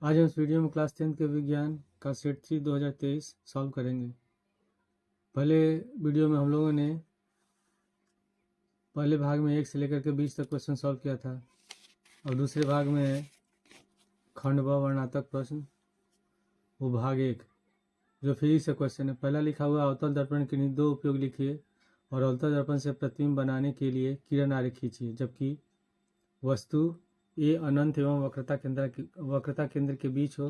आज हम इस वीडियो में क्लास 10 के विज्ञान का सेट 3 2023 सॉल्व करेंगे। पहले वीडियो में हम लोगों ने पहले भाग में 1 से लेकर के 20 तक क्वेश्चन सॉल्व किया था और दूसरे भाग में है खंड व वर्णात्मक प्रश्न, वो भाग 1 जो फ्री से क्वेश्चन है। पहला लिखा हुआ अवतल दर्पण के दो उपयोग लिखिए और अवतल दर्पण से प्रतिबिंब बनाने के लिए किरण आरेख खींचिए, जबकि वस्तु ए अनंत एवं वक्रता केंद्र के बीच हो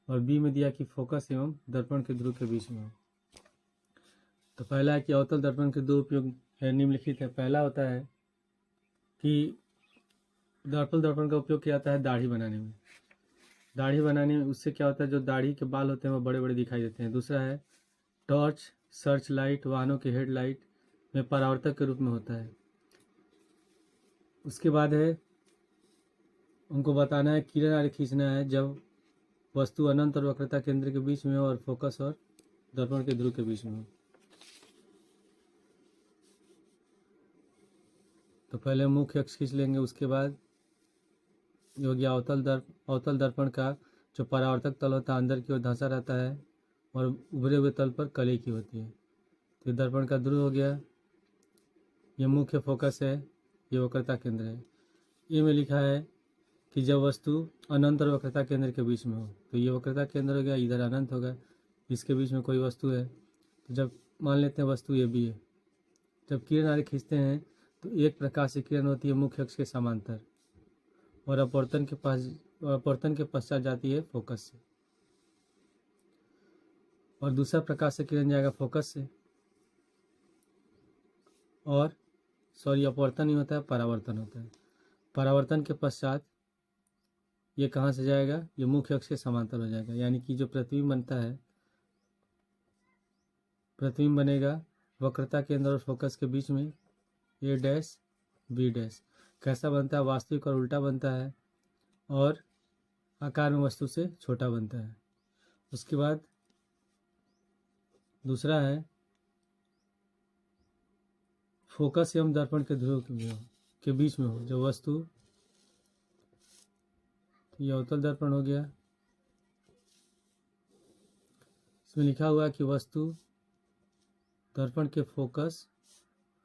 और बी में दिया कि फोकस एवं दर्पण के ध्रुव के बीच में हो। तो पहला है कि अवतल दर्पण के दो उपयोग है निम्नलिखित है। पहला होता है कि अवतल दर्पण का उपयोग किया जाता है दाढ़ी बनाने में। दाढ़ी बनाने में उससे क्या होता है, जो दाढ़ी के बाल होते हैं वो बड़े बड़े दिखाई देते हैं। दूसरा है टॉर्च, सर्च लाइट, वाहनों के हेडलाइट में परावर्तक के रूप में होता है। उसके बाद है उनको बताना है किरण आरेख खींचना है जब वस्तु अनंत और वक्रता केंद्र के बीच में हो और फोकस और दर्पण के ध्रुव के बीच में हो। तो पहले मुख्य अक्ष खींच लेंगे, उसके बाद हो गया अवतल दर्पण का जो परावर्तक तल होता है अंदर की ओर धंसा रहता है और उभरे हुए तल पर कली की होती है। तो दर्पण का ध्रुव हो गया, ये मुख्य फोकस है, ये वक्रता केंद्र है। ये में लिखा है कि जब वस्तु अनंत और वक्रता केंद्र के बीच में हो, तो ये वक्रता केंद्र हो गया, इधर अनंत होगा, इसके बीच में कोई वस्तु है। तो जब मान लेते हैं वस्तु ये भी है, जब किरण आरेख खींचते हैं तो एक प्रकाश की किरण होती है मुख्य अक्ष के समांतर और अपवर्तन के पश्चात जाती है फोकस से, और दूसरा प्रकाश से किरण जाएगा फोकस से, और अपवर्तन ही होता है, परावर्तन होता है। परावर्तन के पश्चात ये कहाँ से जाएगा, ये मुख्य अक्ष के समांतर हो जाएगा, यानी कि जो प्रतिबिंब बनता है, प्रतिबिंब बनेगा वक्रता केंद्र और फोकस के बीच में, ए डैश बी डैश। कैसा बनता है, वास्तविक और उल्टा बनता है और आकार में वस्तु से छोटा बनता है। उसके बाद दूसरा है फोकस एवं दर्पण के ध्रुव के बीच में हो जो वस्तु, ये अवतल दर्पण हो गया। इसमें लिखा हुआ है कि वस्तु दर्पण के फोकस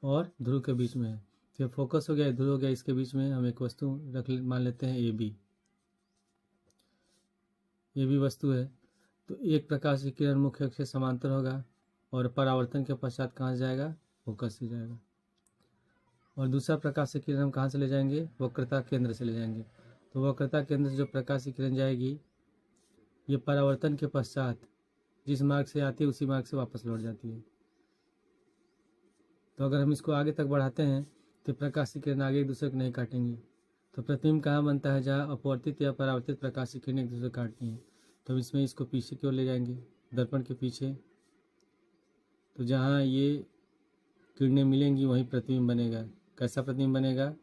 और ध्रुव के बीच में है। तो फोकस हो गया, ध्रुव हो गया, इसके बीच में हम एक वस्तु मान लेते हैं ए बी। ये भी वस्तु है, तो एक प्रकाश की किरण मुख्य अक्ष से समांतर होगा और परावर्तन के पश्चात कहाँ से जाएगा, फोकस से जाएगा। और दूसरा प्रकाश की किरण हम कहाँ से ले जाएंगे, वक्रता केंद्र से ले जाएंगे। तो वक्रता केंद्र से जो प्रकाश की किरण जाएगी, ये परावर्तन के पश्चात जिस मार्ग से आती है उसी मार्ग से वापस लौट जाती है। तो अगर हम इसको आगे तक बढ़ाते हैं तो प्रकाश की किरण आगे एक दूसरे को नहीं काटेंगी। तो प्रतिबिंब कहाँ बनता है, जहाँ अपवर्तित या परावर्तित प्रकाश की किरण एक दूसरे को काटती हैं। तो इसमें इसको पीछे की ओर ले जाएंगे, दर्पण के पीछे। तो जहाँ ये किरणें मिलेंगी वहीं प्रतिबिंब बनेगा। कैसा प्रतिबिंब बनेगा,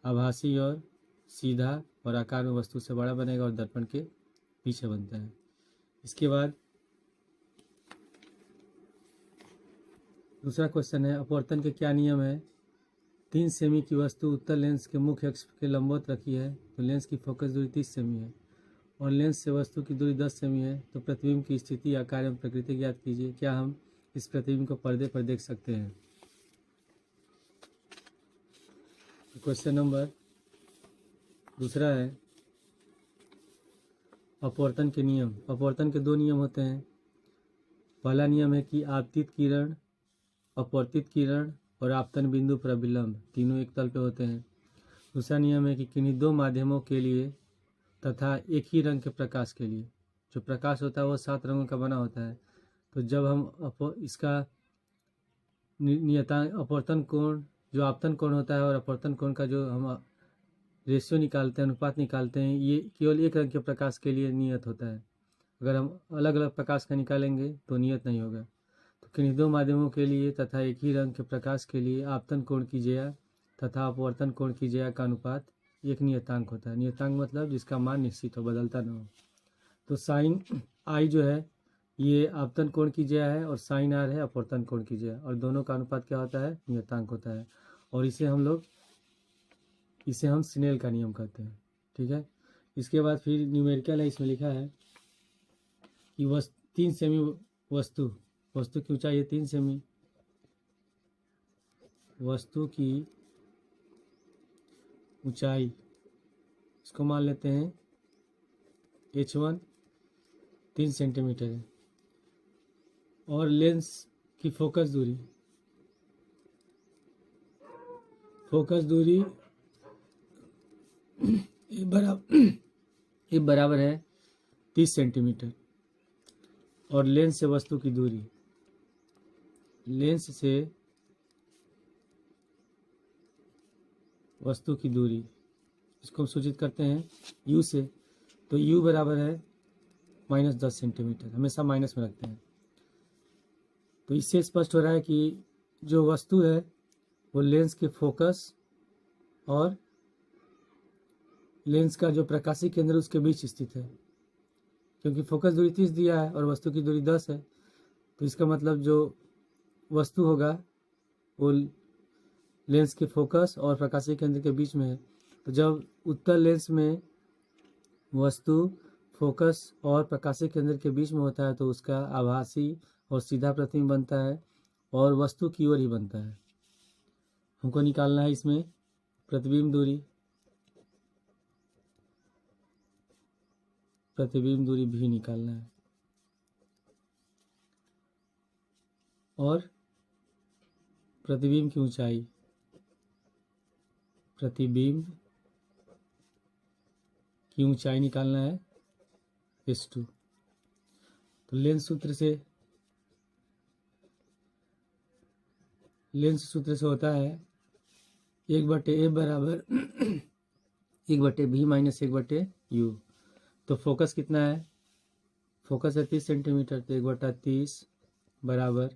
आभासी और सीधा, और आकार में वस्तु से बड़ा बनेगा और दर्पण के पीछे बनता है। इसके बाद दूसरा क्वेश्चन है अपवर्तन के क्या नियम है। 3 सेमी की वस्तु उत्तल लेंस के मुख्य अक्ष के लंबवत रखी है, तो लेंस की फोकस दूरी 30 सेमी है और लेंस से वस्तु की दूरी 10 सेमी है। तो प्रतिबिंब की स्थिति, आकार एवं प्रकृति ज्ञात कीजिए। क्या हम इस प्रतिबिंब को पर्दे पर देख सकते हैं। क्वेश्चन नंबर दूसरा है अपवर्तन के नियम। अपवर्तन के 2 नियम होते हैं। पहला नियम है कि आपतित किरण, अपवर्तित किरण और आपतन बिंदु प्रतिबिंब तीनों एक तल पे होते हैं। दूसरा नियम है कि किन्हीं 2 माध्यमों के लिए तथा एक ही रंग के प्रकाश के लिए, जो प्रकाश होता है वो 7 रंगों का बना होता है। तो जब हम इसका नियतांक अपवर्तन कोण, जो आपतन कोण होता है और अपवर्तन कोण का जो हम रेशियो निकालते हैं, अनुपात निकालते हैं, ये केवल एक रंग के प्रकाश के लिए नियत होता है। अगर हम अलग अलग प्रकाश का निकालेंगे तो नियत नहीं होगा। तो किन्हीं 2 माध्यमों के लिए तथा एक ही रंग के प्रकाश के लिए आपतन कोण की ज्या तथा अपवर्तन कोण की ज्या का अनुपात एक नियतांक होता है। नियतांक मतलब जिसका मान निश्चित हो, बदलता न हो। तो साइन आई जो है ये आपतन कोण की ज्या है और साइन आर है अपवर्तन कोण की ज्या, और दोनों का अनुपात क्या होता है, नियतांक होता है। और इसे हम स्नेल का नियम कहते हैं। ठीक है, इसके बाद फिर न्यूमेरिकल है, इसमें लिखा है कि 3 सेमी वस्तु की ऊंचाई है 3 सेमी, वस्तु की ऊंचाई इसको मान लेते हैं h1 3 सेंटीमीटर है, और लेंस की फोकस दूरी ये बराबर है 30 सेंटीमीटर, और लेंस से वस्तु की दूरी, लेंस से वस्तु की दूरी इसको हम सूचित करते हैं u से, तो u बराबर है -10 सेंटीमीटर, हमेशा माइनस में रखते हैं। तो इससे स्पष्ट हो रहा है कि जो वस्तु है वो लेंस के फोकस और लेंस का जो प्रकाशीय केंद्र उसके बीच स्थित है, क्योंकि फोकस दूरी 30 दिया है और वस्तु की दूरी 10 है, तो इसका मतलब जो वस्तु होगा वो लेंस के फोकस और प्रकाशीय केंद्र के बीच में है। तो जब उत्तल लेंस में वस्तु फोकस और प्रकाशीय केंद्र के बीच में होता है तो उसका आभासी और सीधा प्रतिबिंब बनता है और वस्तु की ओर ही बनता है। हमको निकालना है इसमें प्रतिबिंब दूरी भी निकालना है, और प्रतिबिंब की ऊंचाई, प्रतिबिंब की ऊंचाई निकालना है S2। तो लेंस सूत्र से होता है 1/A बराबर 1/B माइनस 1/U। तो फोकस कितना है, फोकस है 30 सेंटीमीटर, तो 1/30 बराबर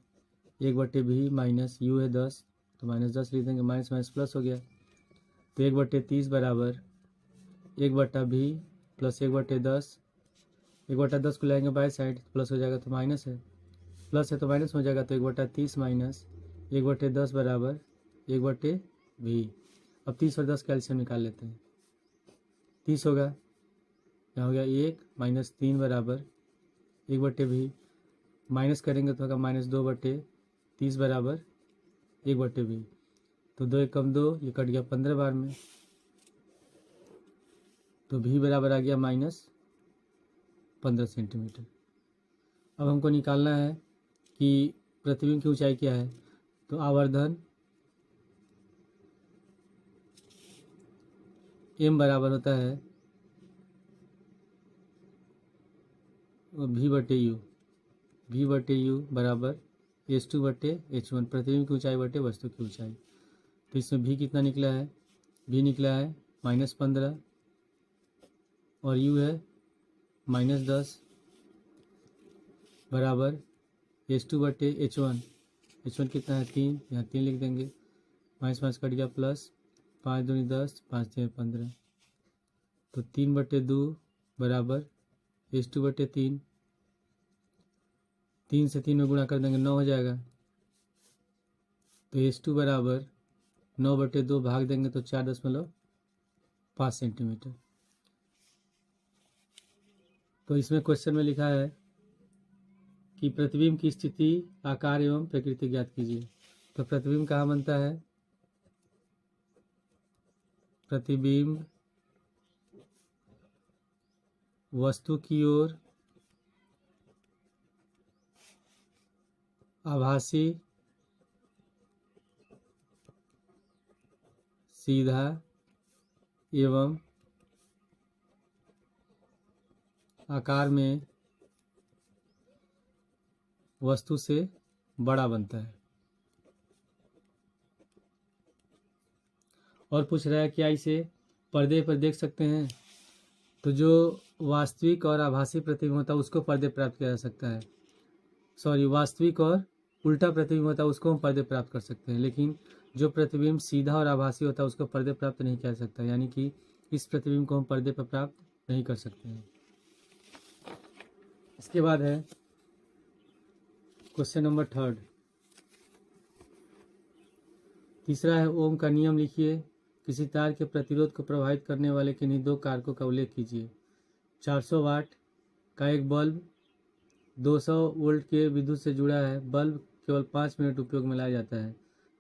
1/B माइनस U है 10, तो -10 लिख देंगे, माइनस माइनस प्लस हो गया, तो 1/30 बराबर 1/B प्लस 1/10, 1/10 को लाएंगे बाई साइड, प्लस हो जाएगा तो माइनस है, प्लस है तो माइनस हो जाएगा, तो 1/30 माइनस 1/10 बराबर 1/B। अब 30 और 10 कैल्शियम निकाल लेते हैं, 30 होगा, यहाँ हो गया 1 माइनस 3 बराबर 1/B, माइनस करेंगे तो होगा -2/30 बराबर 1/B। तो 2 × 2 ये कट गया 15 बार में, तो भी बराबर आ गया -15 सेंटीमीटर। अब हमको निकालना है कि प्रतिबिंब की ऊंचाई क्या है, तो आवर्धन m बराबर होता है v/u बराबर S2/H1, प्रतिबिंब की ऊंचाई बटे वस्तु की ऊंचाई। तो इसमें v कितना निकला है, v निकला है -15 और u है -10 बराबर S2/H1, H1 कितना है 3, यहाँ 3 लिख देंगे, माइनस कट गया प्लस, 5 दूनी 10, 5 3 15, तो 3/2 बराबर S2/3, 3 से 3 में गुणा कर देंगे 9 हो जाएगा, तो S2 बराबर 9/2 भाग देंगे तो 4.5 सेंटीमीटर। तो इसमें क्वेश्चन में लिखा है कि प्रतिबिंब की स्थिति, आकार एवं प्रकृति ज्ञात कीजिए। तो प्रतिबिंब कहाँ बनता है, प्रतिबिंब वस्तु की ओर आभासी सीधा एवं आकार में वस्तु से बड़ा बनता है। और पूछ रहा है क्या इसे पर्दे पर देख सकते हैं, तो जो वास्तविक और आभासी प्रतिबिंब होता है उसको पर्दे प्राप्त किया जा सकता है, वास्तविक और उल्टा प्रतिबिंब होता है उसको हम पर्दे प्राप्त कर सकते हैं, लेकिन जो प्रतिबिंब सीधा और आभासी होता है उसको पर्दे प्राप्त नहीं किया जा सकता, यानी कि इस प्रतिबिंब को हम पर्दे पर प्राप्त नहीं कर सकते हैं। इसके बाद है क्वेश्चन नंबर 3, तीसरा है ओम का नियम लिखिए। किसी तार के प्रतिरोध को प्रभावित करने वाले किन्हीं दो कारकों का उल्लेख कीजिए। 400 वाट का एक बल्ब 200 वोल्ट के विद्युत से जुड़ा है। बल्ब केवल 5 मिनट उपयोग में लाया जाता है,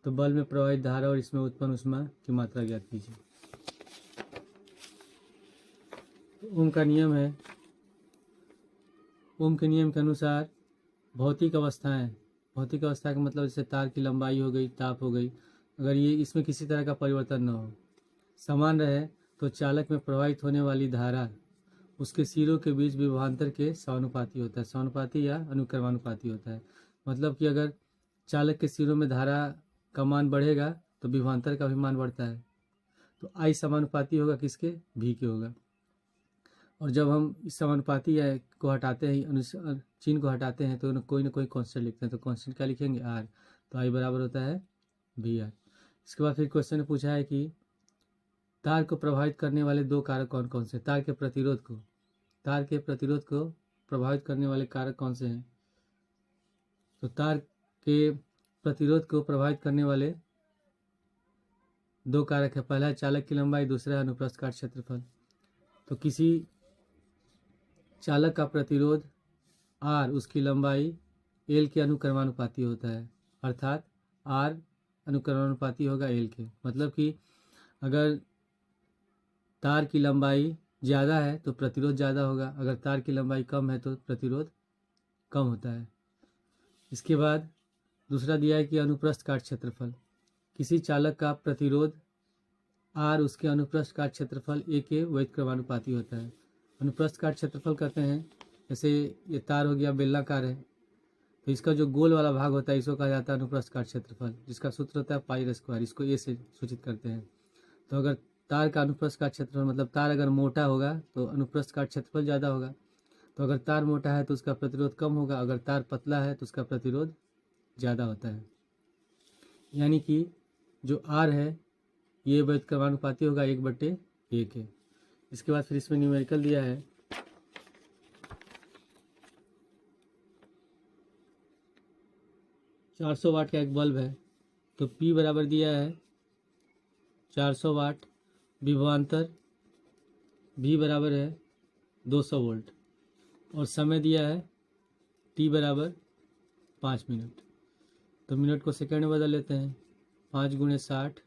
तो बल्ब में प्रवाहित धारा और इसमें उत्पन्न ऊष्मा की मात्रा ज्ञात कीजिए। ओम का नियम है, ओम के नियम के अनुसार भौतिक अवस्था का मतलब जैसे तार की लंबाई हो गई, ताप हो गई, अगर ये इसमें किसी तरह का परिवर्तन न हो, समान रहे, तो चालक में प्रवाहित होने वाली धारा उसके सिरों के बीच विभवांतर के समानुपाती होता है। समानुपाती या अनुक्रमानुपाती होता है। मतलब कि अगर चालक के सिरों में धारा का मान बढ़ेगा तो विभवांतर का भी मान बढ़ता है। तो आई समानुपाती होगा किसके? भी के होगा। और जब हम इस समानुपाती को हटाते हैं, चिन्ह को हटाते हैं, तो कोई ना कोई कांस्टेंट लिखते हैं। तो कांस्टेंट क्या लिखेंगे? आर। तो आई बराबर होता है वी आर। इसके बाद फिर क्वेश्चन ने पूछा है कि तार को प्रभावित करने वाले दो कारक कौन कौन से? तार के प्रतिरोध को प्रभावित करने वाले कारक कौन से हैं? तो तार के प्रतिरोध को प्रभावित करने वाले दो कारक है। पहला है चालक की लंबाई, दूसरा है अनुप्रस्थ काट क्षेत्रफल। तो किसी चालक का प्रतिरोध आर उसकी लंबाई एल के अनुक्रमानुपाती होता है, अर्थात आर अनुक्रमानुपाती होगा एल के। मतलब कि अगर तार की लंबाई ज़्यादा है तो प्रतिरोध ज़्यादा होगा, अगर तार की लंबाई कम है तो प्रतिरोध कम होता है। इसके बाद दूसरा दिया है कि अनुप्रस्थ काट क्षेत्रफल। किसी चालक का प्रतिरोध आर उसके अनुप्रस्थ काट क्षेत्रफल ए के व्युत्क्रमानुपाती होता है। अनुप्रस्थ काट क्षेत्रफल कहते हैं, जैसे ये तार हो गया बेलनाकार है, तो इसका जो गोल वाला भाग होता है इसको कहा जाता है अनुप्रस्थ काट क्षेत्रफल, जिसका सूत्र होता है पाई आर स्क्वायर। इसको ए से सूचित करते हैं। तो अगर तार का अनुप्रस्थ काट क्षेत्रफल मतलब तार अगर मोटा होगा तो अनुप्रस्थ काट क्षेत्रफल ज़्यादा होगा। तो अगर तार मोटा है तो उसका प्रतिरोध कम होगा, अगर तार पतला है तो उसका प्रतिरोध ज़्यादा होता है। यानी कि जो आर है ये व्युत्क्रमानुपाती होगा 1/1 है। इसके बाद फिर इसमें न्यूमेरिकल दिया है, $400 वाट का एक बल्ब है, तो P बराबर दिया है 400 वाट, विभवांतर V बराबर है 200 वोल्ट, और समय दिया है T बराबर 5 मिनट। तो मिनट को सेकंड में बदल लेते हैं, 5 × 60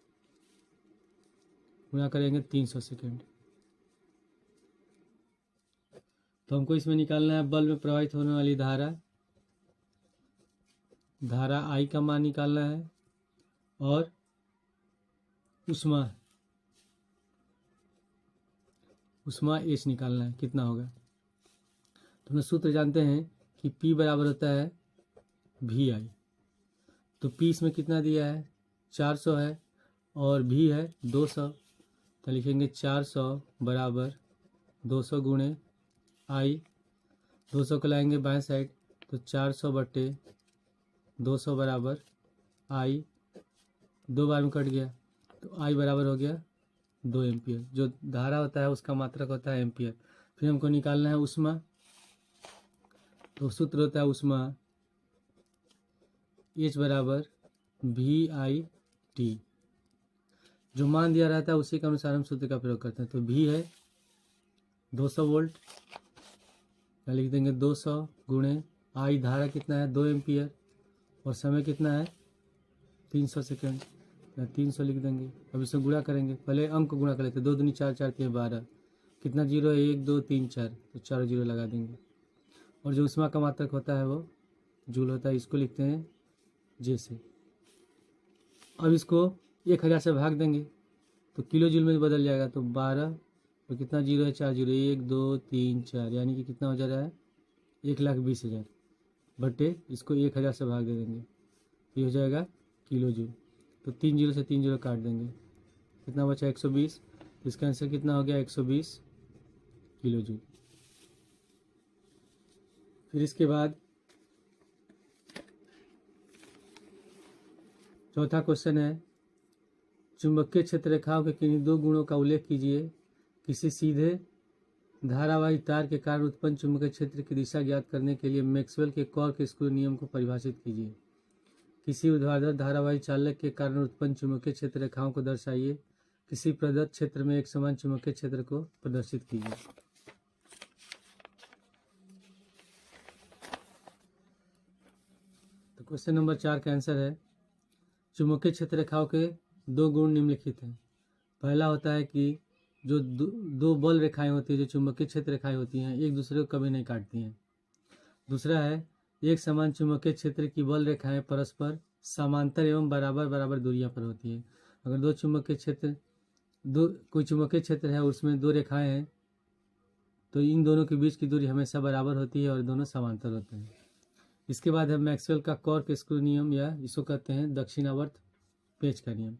गुणा करेंगे 300 सेकंड। तो हमको इसमें निकालना है बल्ब में प्रवाहित होने वाली धारा आई का मान निकालना है, और उष्मा एच निकालना है, कितना होगा। तो हम सूत्र जानते हैं कि P बराबर होता है वी आई। तो P इसमें कितना दिया है? 400 है, और V है 200। तो लिखेंगे 400 बराबर 200 × आई। 200 को लाएंगे बाएं साइड, तो 400/200 बराबर आई, 2 बार में कट गया, तो आई बराबर हो गया 2 एम्पियर। जो धारा होता है उसका मात्रक होता है एम्पियर। फिर हमको निकालना है उष्मा। तो सूत्र होता है उष्मा H बराबर VIT। जो मान दिया रहता है उसी के अनुसार हम सूत्र का प्रयोग करते हैं। तो V है 200 वोल्ट, लिख देंगे 200 × आई, धारा कितना है 2 एम्पियर, और समय कितना है 300 सेकेंड, 300 लिख देंगे। अब इसमें गुणा करेंगे, पहले अंक को गुणा कर लेते हैं, 2 दूनी 4, 4 × 12, कितना जीरो है 1 2 3 4, तो 4 जीरो लगा देंगे। और जो उष्मा का मात्रक होता है वो जूल होता है, इसको लिखते हैं जे से। अब इसको 1000 से भाग देंगे तो किलो जूल में बदल जाएगा, तो 12, तो कितना जीरो है 4 जीरो, 1 2 3 4, यानी कि कितना हो जा रहा है 1,20,000 बटे इसको 1000 से भाग दे देंगे, ये हो जाएगा किलो जूल। तो 3 जीरो से 3 जीरो काट देंगे, कितना बचा 120। तो इसका आंसर कितना हो गया 120 किलो जूल। फिर इसके बाद चौथा क्वेश्चन है, चुंबकीय क्षेत्र रेखाओं के किन्हीं दो गुणों का उल्लेख कीजिए। किसी सीधे धारावाही तार के कारण उत्पन्न चुंबकीय क्षेत्र की दिशा ज्ञात करने के लिए मैक्सवेल के कॉर्क-स्क्रू नियम को परिभाषित कीजिए। किसी ऊर्ध्वाधर धारावाही चालक के कारण उत्पन्न चुंबकीय क्षेत्र रेखाओं को दर्शाइए। किसी प्रदत्त क्षेत्र में एक समान चुंबकीय क्षेत्र को प्रदर्शित कीजिए। तो क्वेश्चन नंबर 4 का आंसर है चुंबकीय क्षेत्र रेखाओं के दो गुण निम्नलिखित हैं। पहला होता है कि जो दो बल रेखाएं होती है, जो चुंबकीय क्षेत्र रेखाएं होती हैं, एक दूसरे को कभी नहीं काटती हैं। दूसरा है एक समान चुंबकीय क्षेत्र की बल रेखाएं परस्पर समांतर एवं बराबर बराबर दूरियां पर होती है। अगर कोई चुंबकीय क्षेत्र है, उसमें दो रेखाएं हैं, तो इन दोनों के बीच की दूरी हमेशा बराबर होती है और दोनों समांतर होते हैं। इसके बाद है मैक्सवेल का कॉर्क स्क्रू नियम, या इसको कहते हैं दक्षिणावर्त पेच का नियम।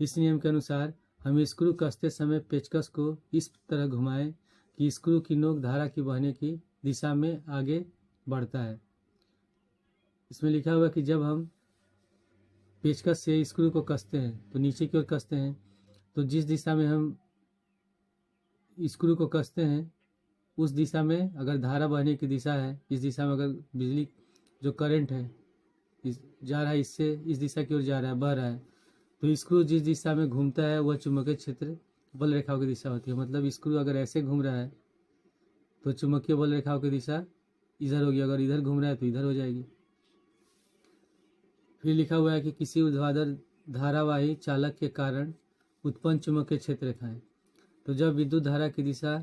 इस नियम के अनुसार हम स्क्रू कसते समय पेचकस को इस तरह घुमाएं कि स्क्रू की नोक धारा की बहने की दिशा में आगे बढ़ता है। इसमें लिखा हुआ है कि जब हम पेचकस से स्क्रू को कसते हैं तो नीचे की ओर कसते हैं, तो जिस दिशा में हम स्क्रू को कसते हैं उस दिशा में अगर धारा बहने की दिशा है, इस दिशा में अगर बिजली जो करंट है जा रहा है, इससे इस दिशा की ओर जा रहा है, बह रहा है, तो स्क्रू जिस दिशा में घूमता है वह चुंबकीय क्षेत्र बल रेखाओं की दिशा होती है। मतलब स्क्रू अगर ऐसे घूम रहा है तो चुंबकीय बल रेखाओं की दिशा इधर होगी, अगर इधर घूम रहा है तो इधर हो जाएगी। फिर लिखा हुआ है कि किसी ऊर्ध्वाधर धारावाही चालक के कारण उत्पन्न चुंबकीय क्षेत्र रेखाएं, तो जब विद्युत धारा की दिशा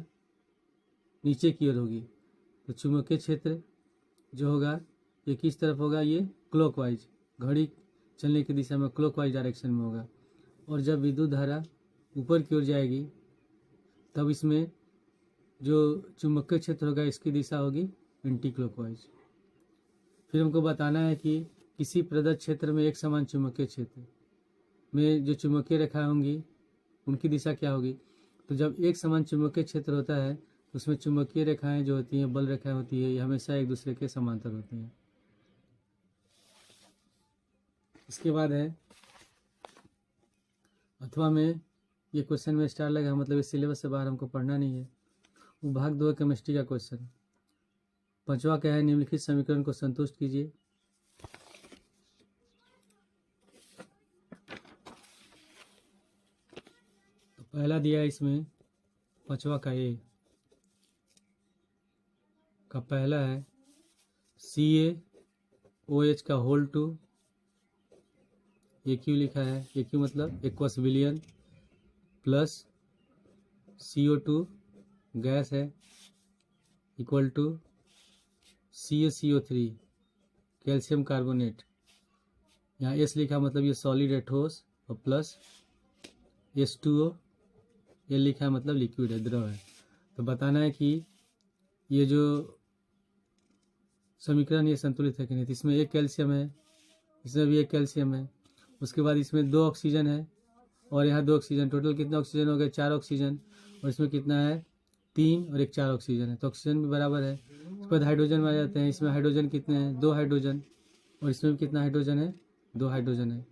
नीचे की ओर होगी तो चुंबकीय क्षेत्र जो होगा ये किस तरफ होगा, ये क्लॉकवाइज, घड़ी चलने की दिशा में क्लॉकवाइज डायरेक्शन में होगा। और जब विद्युत धारा ऊपर की ओर जाएगी तब इसमें जो चुंबकीय क्षेत्र होगा इसकी दिशा होगी एंटी क्लॉकवाइज। फिर हमको बताना है कि किसी प्रदत्त क्षेत्र में एक समान चुंबकीय क्षेत्र में जो चुंबकीय रेखाएं होंगी उनकी दिशा क्या होगी। तो जब एक समान चुंबकीय क्षेत्र होता है तो उसमें चुंबकीय रेखाएं जो होती हैं, बल रेखाएं होती है, ये हमेशा एक दूसरे के समांतर होती हैं। इसके बाद है अथवा में, ये क्वेश्चन में स्टार लगा, मतलब इस सिलेबस से बाहर हमको पढ़ना नहीं है। वो भाग 2 केमिस्ट्री का क्वेश्चन। 5वां क्या है, निम्नलिखित समीकरण को संतुष्ट कीजिए। तो पहला दिया है इसमें 5वां का ए का पहला है CaOH का होल 2, ये क्यों लिखा है, ये क्यों मतलब एक्वस विलियन प्लस CO2 गैस है equal to CaCO3 calcium carbonate, यहाँ S लिखा मतलब ये सॉलिड है, ठोस, और प्लस H2O ये लिखा है मतलब लिक्विड है, द्रव है। तो बताना है कि ये जो समीकरण ये संतुलित है कि नहीं। तो इसमें एक कैल्शियम है, इसमें भी एक कैल्शियम है, उसके बाद इसमें 2 ऑक्सीजन है और यहाँ 2 ऑक्सीजन, टोटल कितना ऑक्सीजन हो गया, 4 ऑक्सीजन, और इसमें कितना है 3 और एक 4 ऑक्सीजन है, तो ऑक्सीजन भी बराबर है। उसके बाद हाइड्रोजन में आ जाते हैं, इसमें हाइड्रोजन कितने हैं, 2 हाइड्रोजन, और इसमें भी कितना हाइड्रोजन है, 2 हाइड्रोजन है,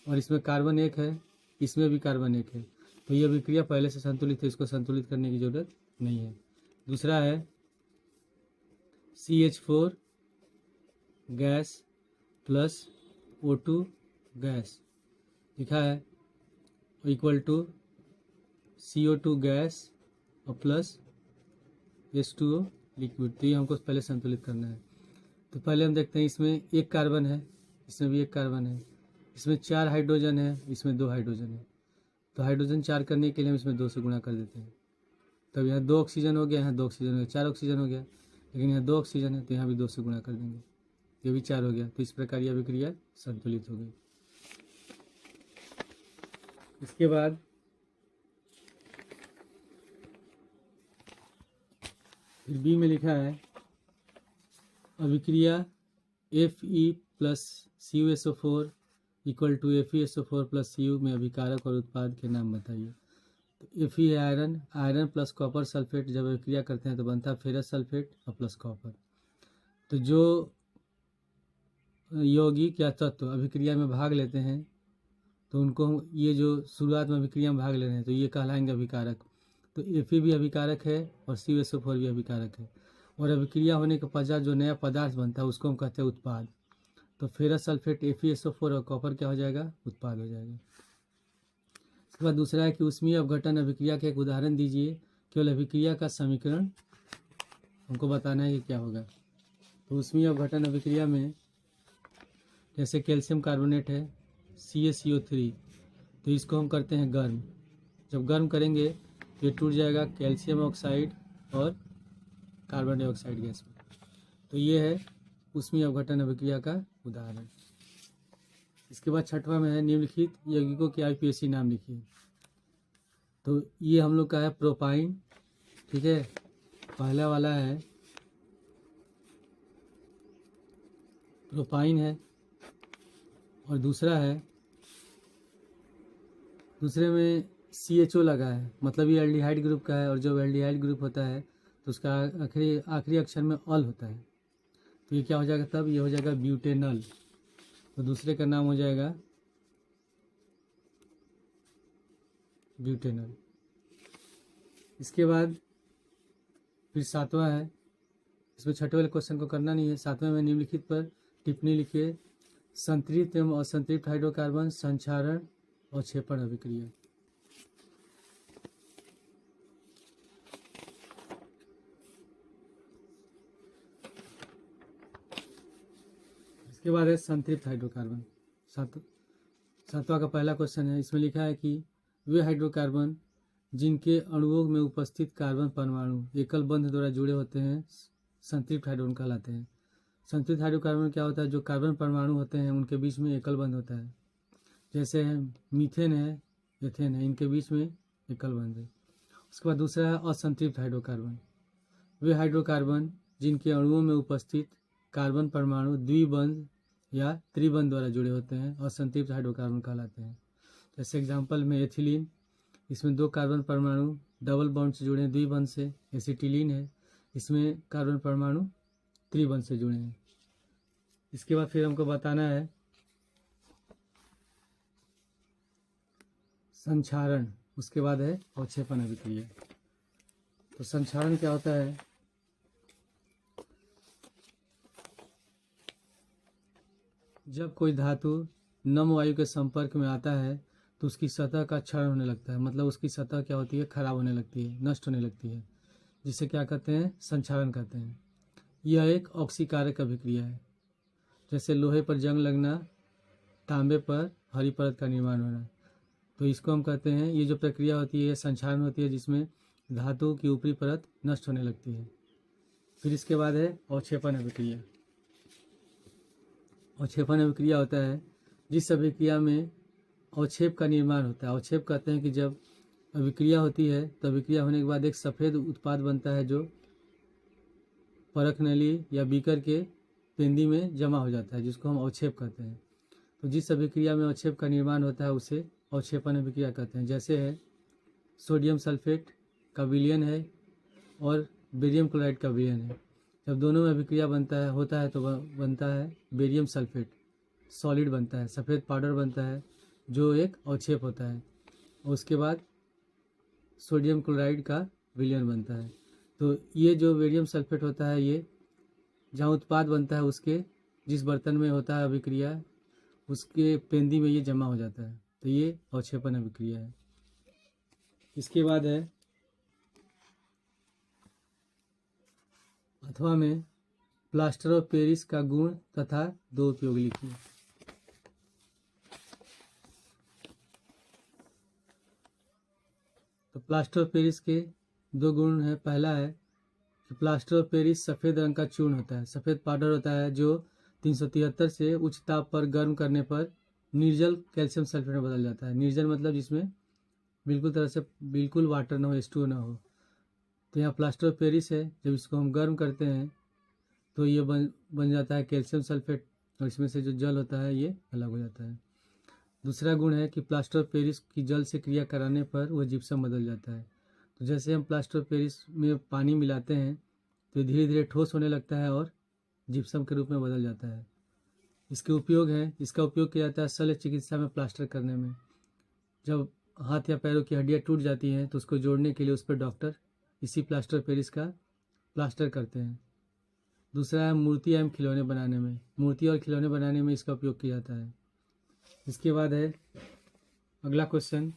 और इसमें कार्बन 1 है, इसमें भी कार्बन 1 है। तो ये अभिक्रिया पहले से संतुलित है, इसको संतुलित करने की जरूरत नहीं है। दूसरा है CH4 gas plus O2 gas लिखा है इक्वल टू CO2 गैस और प्लस H2O लिक्विड। तो ये हमको पहले संतुलित करना है। तो पहले हम देखते हैं, इसमें एक कार्बन है, इसमें भी एक कार्बन है, इसमें 4 हाइड्रोजन है, इसमें 2 हाइड्रोजन है। तो हाइड्रोजन 4 करने के लिए हम इसमें 2 से गुणा कर देते हैं। तब यहाँ 2 ऑक्सीजन हो गया, यहाँ 2 ऑक्सीजन हो गया, 4 ऑक्सीजन हो गया, लेकिन यहाँ 2 ऑक्सीजन है तो यहाँ भी 2 से गुणा कर देंगे, ये भी 4 हो गया। तो इस प्रकार यह अभिक्रिया संतुलित हो गई। इसके बाद फिर बी में लिखा है अभिक्रिया Fe plus CuSO4 equal to FeSO4 plus Cu में अभिकारक और उत्पाद के नाम बताइए। तो Fe है iron, iron plus copper sulphate जब अभिक्रिया करते हैं तो बनता है फेरस सल्फेट और प्लस कॉपर। तो जो यौगिक या तत्व अभिक्रिया में भाग लेते हैं तो उनको ये जो शुरुआत में अभिक्रिया में भाग ले रहे हैं तो ये कहलाएंगे अभिकारक। तो Fe भी अभिकारक है और CuSO4 भी अभिकारक है, और अभिक्रिया होने के पश्चात जो नया पदार्थ बनता है उसको हम कहते हैं उत्पाद। तो फेरस सल्फेट FeSO4 और कॉपर क्या हो जाएगा, उत्पाद हो जाएगा। उसके बाद दूसरा है कि ऊष्मीय अपघटन अभिक्रिया का एक उदाहरण दीजिए। केवल अभिक्रिया का समीकरण हमको बताना है कि क्या होगा। तो ऊष्मीय अपघटन अभिक्रिया में जैसे कैल्शियम कार्बोनेट है CaCO3, तो इसको हम करते हैं गर्म। जब गर्म करेंगे तो ये टूट जाएगा कैल्शियम ऑक्साइड और कार्बन डाइऑक्साइड गैस में। तो ये है ऊष्मीय अपघटन अभिक्रिया का उदाहरण। इसके बाद छठवां में है निम्नलिखित यौगिकों के IUPAC नाम लिखिए। तो ये हम लोग का है प्रोपाइन, ठीक है, पहला वाला है प्रोपाइन है, और दूसरा है, दूसरे में CHO लगा है, मतलब ये एल्डिहाइड ग्रुप का है, और जब एल्डिहाइड ग्रुप होता है तो उसका आखिरी अक्षर में अल होता है, तो ये क्या हो जाएगा, तब ये हो जाएगा ब्यूटेनल। तो दूसरे का नाम हो जाएगा ब्यूटेनल। इसके बाद फिर सातवां है, इसमें छठे वाले क्वेश्चन को करना नहीं है। सातवें में निम्नलिखित पर टिप्पणी लिखिए। संतृप्त एवं असंतृप्त हाइड्रोकार्बन संक्षारण और क्षेपण अभिक्रिया। इसके बाद है संतृप्त हाइड्रोकार्बन। सातवां का पहला क्वेश्चन है, इसमें लिखा है कि वे हाइड्रोकार्बन जिनके अणुओं में उपस्थित कार्बन परमाणु एकल बंध द्वारा जुड़े होते हैं संतृप्त हाइड्रोकार्बन कहलाते हैं। संतृप्त हाइड्रोकार्बन क्या होता है, जो कार्बन परमाणु होते हैं उनके बीच में एकल बंध होता है, जैसे है मीथेन है, एथेन है, इनके बीच में एकल बंध है। उसके बाद दूसरा है असंतृप्त हाइड्रोकार्बन। वे हाइड्रोकार्बन जिनके अणुओं में उपस्थित कार्बन परमाणु द्विबंध या त्रिबंध द्वारा जुड़े होते हैं असंतृप्त हाइड्रोकार्बन कहलाते हैं। जैसे एग्जाम्पल में एथिलीन, इसमें 2 कार्बन परमाणु डबल बॉन्ड से जुड़े हैं द्विबंध से। एसिटिलीन है, इसमें कार्बन परमाणु त्रिबंध से जुड़े हैं। इसके बाद फिर हमको बताना है संक्षारण, उसके बाद है अवक्षेपण अभिक्रिया। तो संक्षारण क्या होता है, जब कोई धातु नम वायु के संपर्क में आता है तो उसकी सतह का क्षरण होने लगता है, मतलब उसकी सतह क्या होती है, खराब होने लगती है, नष्ट होने लगती है, जिसे क्या कहते हैं, संक्षारण कहते हैं। यह एक ऑक्सीकारक अभिक्रिया है। जैसे लोहे पर जंग लगना, तांबे पर हरी परत का निर्माण होना, तो इसको हम कहते हैं, ये जो प्रक्रिया होती है संक्षारण होती है, जिसमें धातु की ऊपरी परत नष्ट होने लगती है। फिर इसके बाद है अवक्षेपण अभिक्रिया। अवक्षेपण अभिक्रिया होता है जिस अभिक्रिया में अवक्षेप का निर्माण होता है। अवक्षेप कहते हैं कि जब अभिक्रिया होती है तो अभिक्रिया होने के बाद एक सफ़ेद उत्पाद बनता है जो परख नली या बीकर के पेंदी में जमा हो जाता है, जिसको हम अवक्षेप कहते हैं। तो जिस अभिक्रिया में अवक्षेप का निर्माण होता है उसे अवक्षेपण अभिक्रिया कहते हैं। जैसे है सोडियम सल्फेट का विलयन है और बेरियम क्लोराइड का विलयन है। जब दोनों में अभिक्रिया होता है तो बनता है बेरियम सल्फेट, सॉलिड बनता है, सफ़ेद पाउडर बनता है जो एक अवक्षेप होता है। उसके बाद सोडियम क्लोराइड का विलयन बनता है। तो ये जो बेरियम सल्फेट होता है, ये जहाँ उत्पाद बनता है उसके जिस बर्तन में होता है अभिक्रिया, उसके पेंदी में ये जमा हो जाता है, तो ये अवक्षेपण अभिक्रिया है। इसके बाद है अथवा में प्लास्टर ऑफ पेरिस का गुण तथा 2 उपयोग लिखिए। तो प्लास्टर ऑफ पेरिस के 2 गुण हैं। पहला है कि प्लास्टर ऑफ पेरिस सफ़ेद रंग का चूर्ण होता है, सफ़ेद पाउडर होता है जो 373 से उच्च ताप पर गर्म करने पर निर्जल कैल्शियम सल्फेट में बदल जाता है। निर्जल मतलब जिसमें बिल्कुल वाटर ना हो, H2O ना हो। तो यहाँ प्लास्टर ऑफ पेरिस है, जब इसको हम गर्म करते हैं तो ये बन जाता है कैल्शियम सल्फेट, और इसमें से जो जल होता है ये अलग हो जाता है। दूसरा गुण है कि प्लास्टर ऑफ पेरिस की जल से क्रिया कराने पर वह जिप्सम बदल जाता है। तो जैसे हम प्लास्टर ऑफ पेरिस में पानी मिलाते हैं तो धीरे धीरे ठोस होने लगता है और जिप्सम के रूप में बदल जाता है। इसका उपयोग किया जाता है शल्य चिकित्सा में प्लास्टर करने में। जब हाथ या पैरों की हड्डियाँ टूट जाती हैं तो उसको जोड़ने के लिए उस पर डॉक्टर इसी प्लास्टर ऑफ पेरिस का प्लास्टर करते हैं। दूसरा है मूर्ति एवं खिलौने बनाने में, मूर्ति और खिलौने बनाने में इसका उपयोग किया जाता है। इसके बाद है अगला क्वेश्चन,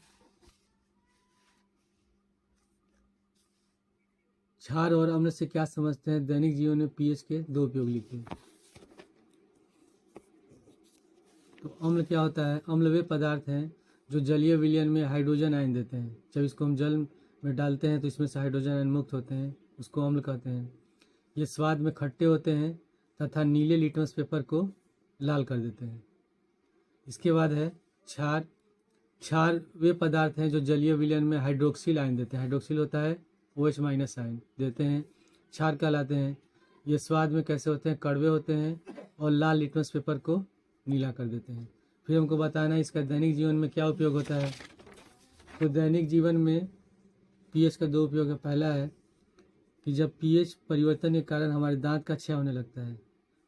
क्षार और अम्ल से क्या समझते हैं? दैनिक जीवन में पीएच के दो उपयोग लिखिए। तो अम्ल क्या होता है? अम्ल वे पदार्थ हैं जो जलीय विलयन में हाइड्रोजन आयन देते हैं। जब इसको हम जल में डालते हैं तो इसमें से हाइड्रोजन आयन मुक्त होते हैं, उसको अम्ल कहते हैं। ये स्वाद में खट्टे होते हैं तथा नीले लिटमस पेपर को लाल कर देते हैं। इसके बाद है क्षार। क्षार वे पदार्थ हैं जो जलीय विलयन में हाइड्रोक्सिल आयन देते हैं। हाइड्रोक्सिल होता है OH- आयन देते हैं, क्षार कहलाते हैं। ये स्वाद में कैसे होते हैं? कड़वे होते हैं और लाल लिटमस पेपर को नीला कर देते हैं। फिर हमको बताना है इसका दैनिक जीवन में क्या उपयोग होता है। तो दैनिक जीवन में पीएच का दो उपयोग है। पहला है कि जब पीएच परिवर्तन के कारण हमारे दांत का क्षय होने लगता है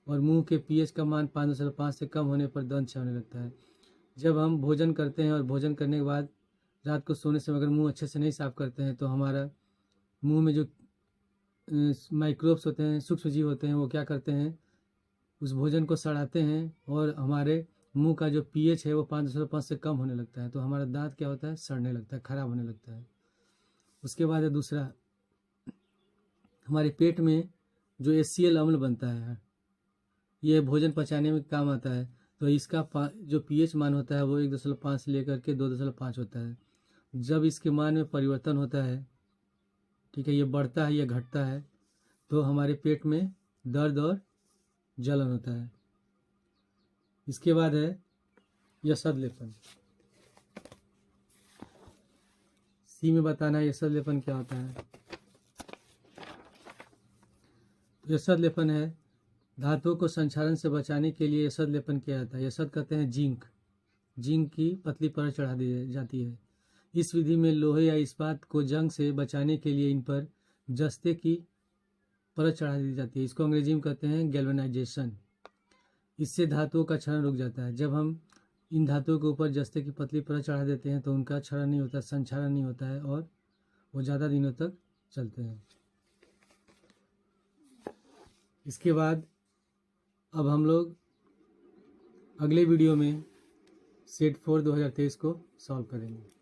और मुंह के पीएच का मान 5.5 से कम होने पर दंत क्षय होने लगता है। जब हम भोजन करते हैं और भोजन करने के बाद रात को सोने से अगर मुंह अच्छे से नहीं साफ करते हैं तो हमारा मुंह में जो माइक्रोब्स होते हैं, सूक्ष्म जीव होते हैं, वो क्या करते हैं? उस भोजन को सड़ाते हैं और हमारे मुंह का जो पीएच है वो 5.5 से कम होने लगता है। तो हमारा दांत क्या होता है? सड़ने लगता है, खराब होने लगता है। उसके बाद है दूसरा, हमारे पेट में जो HCl अम्ल बनता है, ये भोजन पचाने में काम आता है। तो इसका जो पीएच मान होता है वो 1.5 से लेकर के 2.5 होता है। जब इसके मान में परिवर्तन होता है, ठीक है, ये बढ़ता है या घटता है, तो हमारे पेट में दर्द और जलन होता है। इसके बाद है यशद लेपन। सी में बताना है यशद लेपन क्या होता है। यशद लेपन है धातुओं को संक्षारण से बचाने के लिए यशद लेपन किया जाता है। यशद कहते हैं जिंक की पतली परत चढ़ा दी जाती है। इस विधि में लोहे या इस्पात को जंग से बचाने के लिए इन पर जस्ते की परत चढ़ा दी जाती है। इसको अंग्रेजी में कहते हैं गैल्वेनाइजेशन। इससे धातुओं का क्षरण रुक जाता है। जब हम इन धातुओं के ऊपर जस्ते की पतली परत चढ़ा देते हैं तो उनका क्षरण नहीं होता, संक्षारण नहीं होता है और वो ज़्यादा दिनों तक चलते हैं। इसके बाद अब हम लोग अगले वीडियो में सेट 4 2023 को सॉल्व करेंगे।